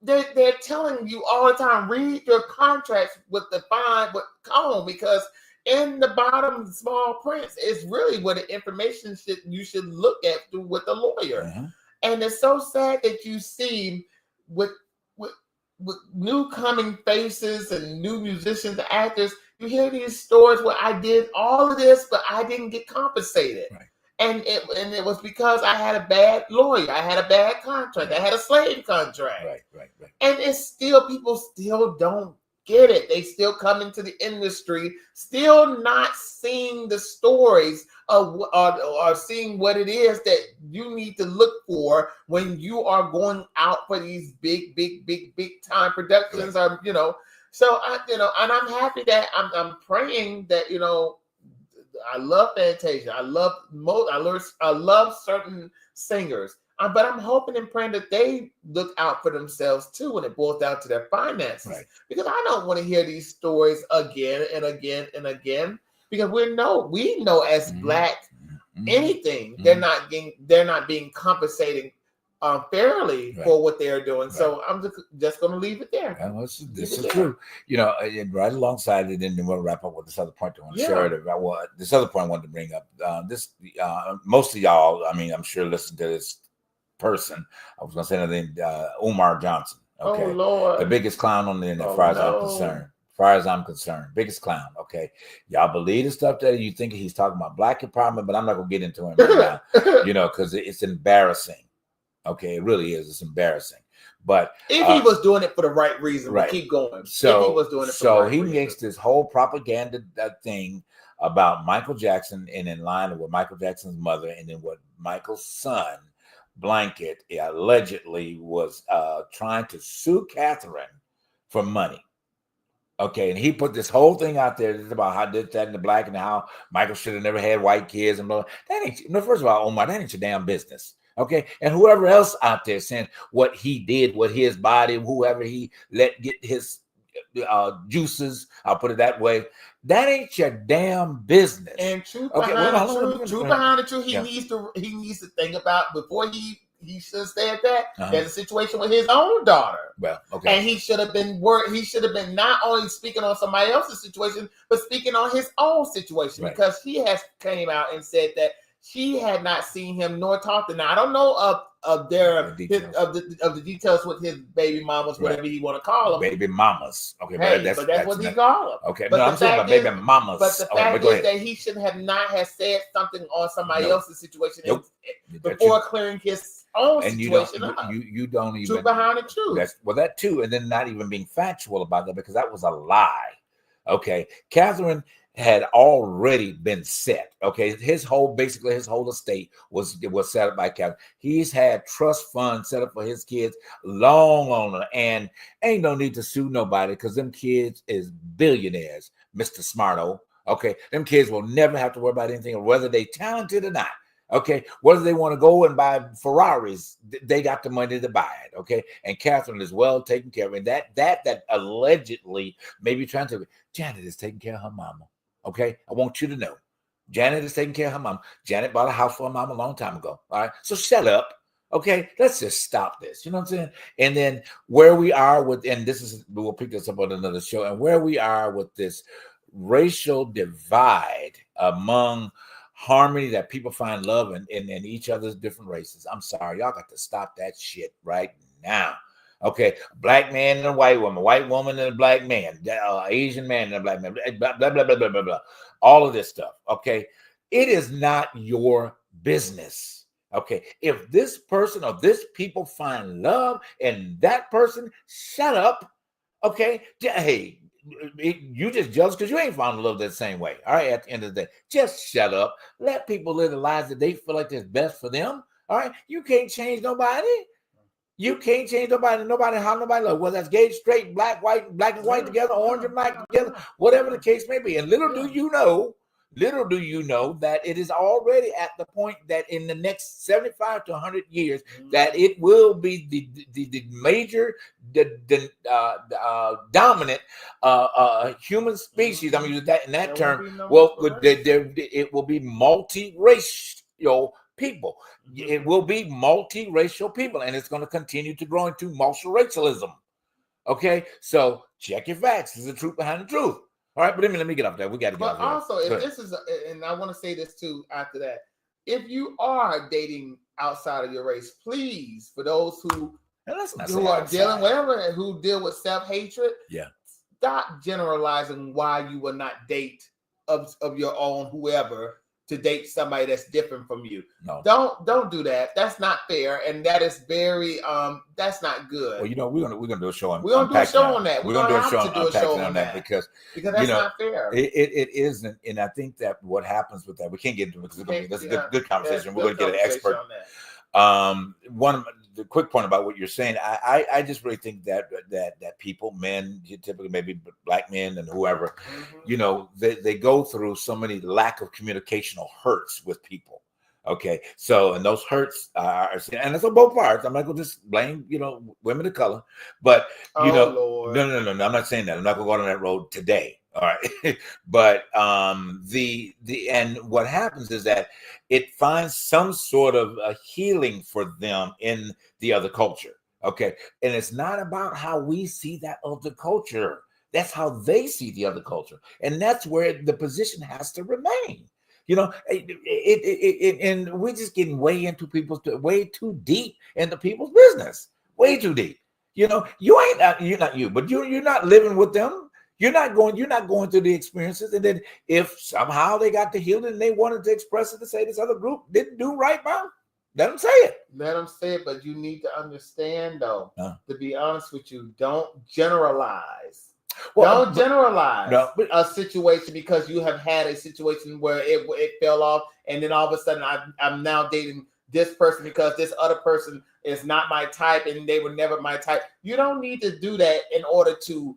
They're telling you all the time, read your contracts with the fine cone, because in the bottom small print is really what the information you should look at with the lawyer. Mm-hmm. And it's so sad that you see with new coming faces and new musicians, actors, you hear these stories where I did all of this, but I didn't get compensated. Right. And it was because I had a bad lawyer, I had a bad contract, I had a slave contract. Right. And it's still, people still don't get it. They still come into the industry, still not seeing the stories of or seeing what it is that you need to look for when you are going out for these big time productions. Right. You know, so and I'm happy that I'm praying that, you know, I love Fantasia. I love certain singers. But I'm hoping and praying that they look out for themselves too when it boils down to their finances. Right. Because I don't want to hear these stories again and again and again. Because we know as Black anything, they're not being compensated fairly for what they're doing. Right. So I'm just going to leave it there. Well, this is true. You know, right alongside it, and then we'll wrap up with this other point I want to share. This other point I wanted to bring up. Most of y'all, I mean, I'm sure listen to this person. I was going to say another name, Umar Johnson. Okay, oh Lord, the biggest clown on the internet, as far as I'm concerned. Far as I'm concerned, biggest clown. Okay, y'all believe the stuff that you think he's talking about Black empowerment, but I'm not gonna get into him right now. You know, because it's embarrassing. Okay, it really is. It's embarrassing. But if he was doing it for the right reason, right. Keep going. So if he was doing it for the right reason. Makes this whole propaganda thing about Michael Jackson, and in line with Michael Jackson's mother, and then what Michael's son, Blanket, allegedly was trying to sue Catherine for money. Okay, and he put this whole thing out there about how this, that, and the Black, and how Michael should have never had white kids, and blah. That ain't, no, first of all, Omar, that ain't your damn business. Okay, and whoever else out there saying what he did with his body, whoever he let get his juices, I'll put it that way, that ain't your damn business. And truth behind the truth, he needs to think about before he should have said that. There's a situation with his own daughter. Well, okay. And he should have been not only speaking on somebody else's situation, but speaking on his own situation. Right. Because he has came out and said that she had not seen him nor talked to him. Now, I don't know of the details with his baby mamas, whatever you want to call them. Baby mamas. Okay, but that's what he called them. Okay, but I'm saying about baby mamas. But the fact is that he should have not have said something on somebody else's situation before clearing his own situation up. You don't even truth behind the truth. That too, and then not even being factual about that, because that was a lie. Okay, Catherine had already been set. Okay, his whole estate was set up by Catherine. He's had trust funds set up for his kids long on, and ain't no need to sue nobody, because them kids is billionaires, Mr. Smarto. Okay, them kids will never have to worry about anything, whether they talented or not. Okay, whether they want to go and buy Ferraris, they got the money to buy it. Okay, and Catherine is well taken care of, and that allegedly maybe trying to Janet is taking care of her mama. Okay, I want you to know, Janet is taking care of her mama. Janet bought a house for her mama a long time ago. All right, so shut up. Okay, let's just stop this. You know what I'm saying? And then where we are with, and this is, we'll pick this up on another show, and where we are with this racial divide among harmony that people find love in each other's different races. I'm sorry, y'all got to stop that shit right now. Okay, black man and a white woman and a black man, Asian man and a black man, blah, blah, blah, blah, blah, blah, blah. All of this stuff. Okay, it is not your business. Okay, if this person or this people find love in that person, shut up. Okay, hey, you just jealous because you ain't found love that same way. All right, at the end of the day, just shut up. Let people live the lives that they feel like is best for them. All right, you can't change nobody. You can't change nobody how nobody love, whether that's gay, straight, black, white, black and white together, orange and black together, whatever the case may be. And little do you know that it is already at the point that in the next 75 to 100 years, that it will be the major, dominant human species. I mean, that in that term, well, it will be multiracial people. It will be multiracial people, and it's going to continue to grow into multiracialism. Okay, so check your facts. There's the truth behind the truth. All right, but let me get off there. We got to get off there. But also, if this is, and I want to say this too after that, if you are dating outside of your race, please, for those who are dealing whatever, who deal with self-hatred, stop generalizing why you will not date of your own whoever to date somebody that's different from you. No, don't do that. That's not fair, and that is very that's not good. Well, you know, we're gonna do a show on. We're gonna do a show on that. We're gonna do a show on that because that's not fair. It isn't, and I think that what happens with that, we can't get into it because that's a good conversation. We're gonna get an expert on that. One of the quick point about what you're saying, I just really think that people, men, typically maybe black men and whoever, you know, they go through so many lack of communicational hurts with people. Okay, so and those hurts are, and it's on both parts. I'm not gonna just blame, you know, women of color, but you know, Lord. no, I'm not saying that. I'm not gonna go down that road today. All right, but the and what happens is that it finds some sort of a healing for them in the other culture. Okay, and it's not about how we see that other culture. That's how they see the other culture, and that's where the position has to remain. You know, and we're just getting way too deep into people's business, way too deep. You know, you're not living with them. You're not going through the experiences. And then if somehow they got the healing and they wanted to express it to say this other group didn't do right by them, let them say it. Let them say it, but you need to understand, though, to be honest with you, don't generalize. Well, don't generalize a situation because you have had a situation where it fell off, and then all of a sudden I'm now dating this person because this other person is not my type and they were never my type. You don't need to do that in order to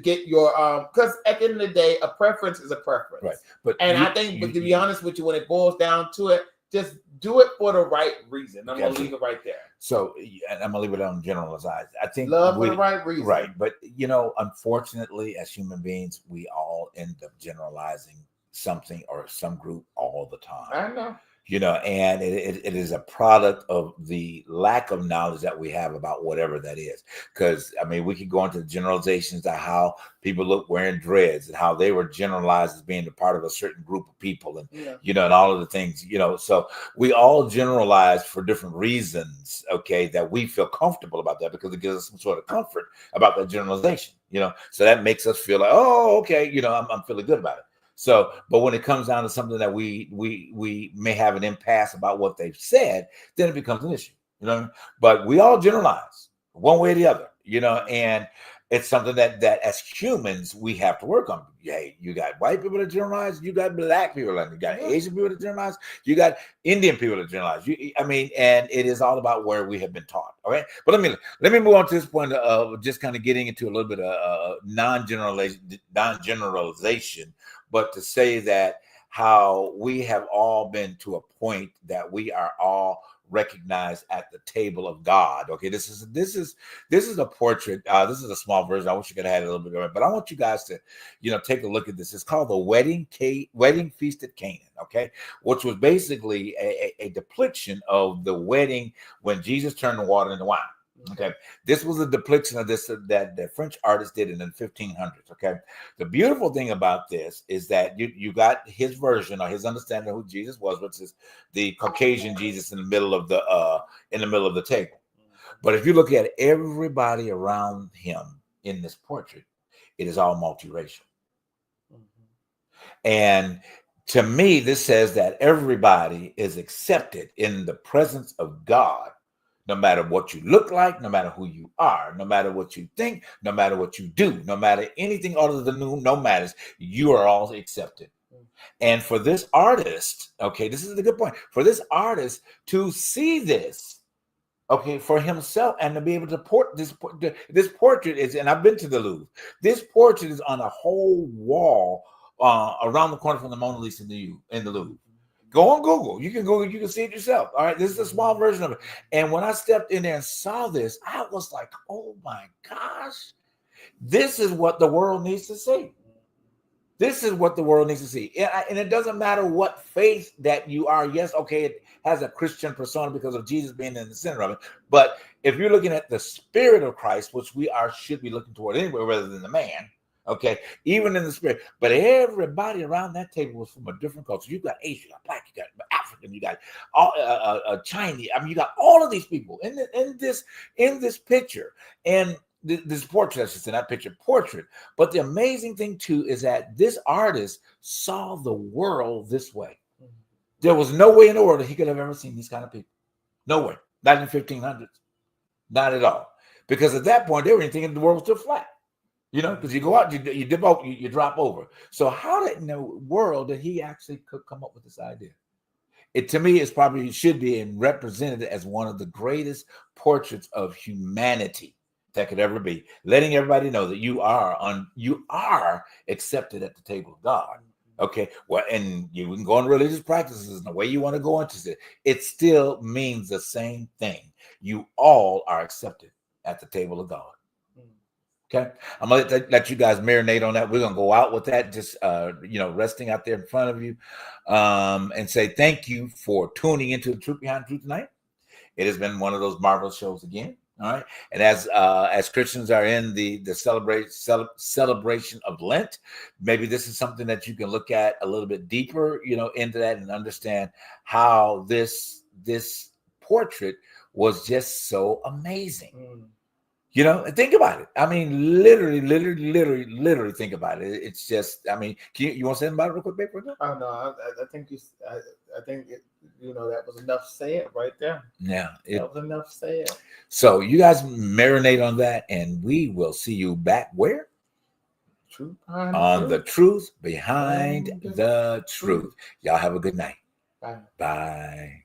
get your because at the end of the day, a preference is a preference. Right. But to be honest with you, when it boils down to it, just do it for the right reason. I'm gonna leave it right there. So, and I'm gonna leave it on generalized. I think love for the right reason. Right. But you know, unfortunately, as human beings, we all end up generalizing something or some group all the time. I know. You know, and it is a product of the lack of knowledge that we have about whatever that is. Because, I mean, we could go into the generalizations of how people look wearing dreads and how they were generalized as being a part of a certain group of people and, you know, and all of the things, you know. So we all generalize for different reasons, okay, that we feel comfortable about that because it gives us some sort of comfort about that generalization, you know. So that makes us feel like, oh, okay, you know, I'm feeling good about it. So, but when it comes down to something that we may have an impasse about what they've said, then it becomes an issue, you know. But we all generalize one way or the other, you know, and it's something that as humans we have to work on. Yeah, you got white people that generalize, you got black people, and you got Asian people that generalize, you got Indian people that generalize. And it is all about where we have been taught. All right, but let me move on to this point of just kind of getting into a little bit of non-generalization. but to say that how we have all been to a point that we are all recognized at the table of God. Okay, this is a portrait. This is a small version. I wish you could have had it a little bit of it, but I want you guys to, take a look at this. It's called the Wedding Feast at Canaan. Okay, which was basically a depiction of the wedding when Jesus turned the water into wine. Okay, this was a depiction of this that the French artist did in the 1500s. Okay, the beautiful thing about this is that you got his version or his understanding of who Jesus was, which is the Caucasian Jesus in the middle of the table. But if you look at everybody around him in this portrait, it is all multiracial. And to me, this says that everybody is accepted in the presence of God. No matter what you look like, no matter who you are, no matter what you think, no matter what you do, no matter anything other than no matters, you are all accepted. And for this artist, okay, this is the good point. For this artist to see this, okay, for himself and to be able to port this portrait is, and I've been to the Louvre. This portrait is on a whole wall around the corner from the Mona Lisa in the Louvre. Go on Google. You can see it yourself. All right. This is a small version of it. And when I stepped in there and saw this, I was like, oh my gosh, this is what the world needs to see. This is what the world needs to see. And it doesn't matter what faith that you are. Yes, okay, it has a Christian persona because of Jesus being in the center of it. But if you're looking at the spirit of Christ, which should be looking toward anyway rather than the man, okay, even in the spirit. But everybody around that table was from a different culture. You got Asian, you got Black, you got African, you got all Chinese. I mean, you got all of these people in this picture. And this portrait, that's just in that picture, portrait. But the amazing thing too is that this artist saw the world this way. There was no way in the world that he could have ever seen these kind of people. No way. Not in the 1500s. Not at all. Because at that point, they were thinking the world was still flat. Because you go out, you dip out, you drop over. So how in the world did he actually come up with this idea? It, to me, should be represented as one of the greatest portraits of humanity that could ever be, letting everybody know that you are accepted at the table of God. Okay, well, and you can go on religious practices and the way you want to go into it. It still means the same thing. You all are accepted at the table of God. Okay, I'm gonna let you guys marinate on that. We're gonna go out with that, just resting out there in front of you, and say thank you for tuning into the Truth Behind Truth tonight. It has been one of those marvelous shows again. All right, and as Christians are in the celebration of Lent, maybe this is something that you can look at a little bit deeper, into that and understand how this portrait was just so amazing. Think about it. I mean, literally think about it. It's just, I mean, you want to say about it real quick, babe? Oh no, I think that was enough said right there. Yeah, that was enough said. So you guys marinate on that, and we will see you back where? The truth behind the truth. Y'all have a good night. Bye. Bye.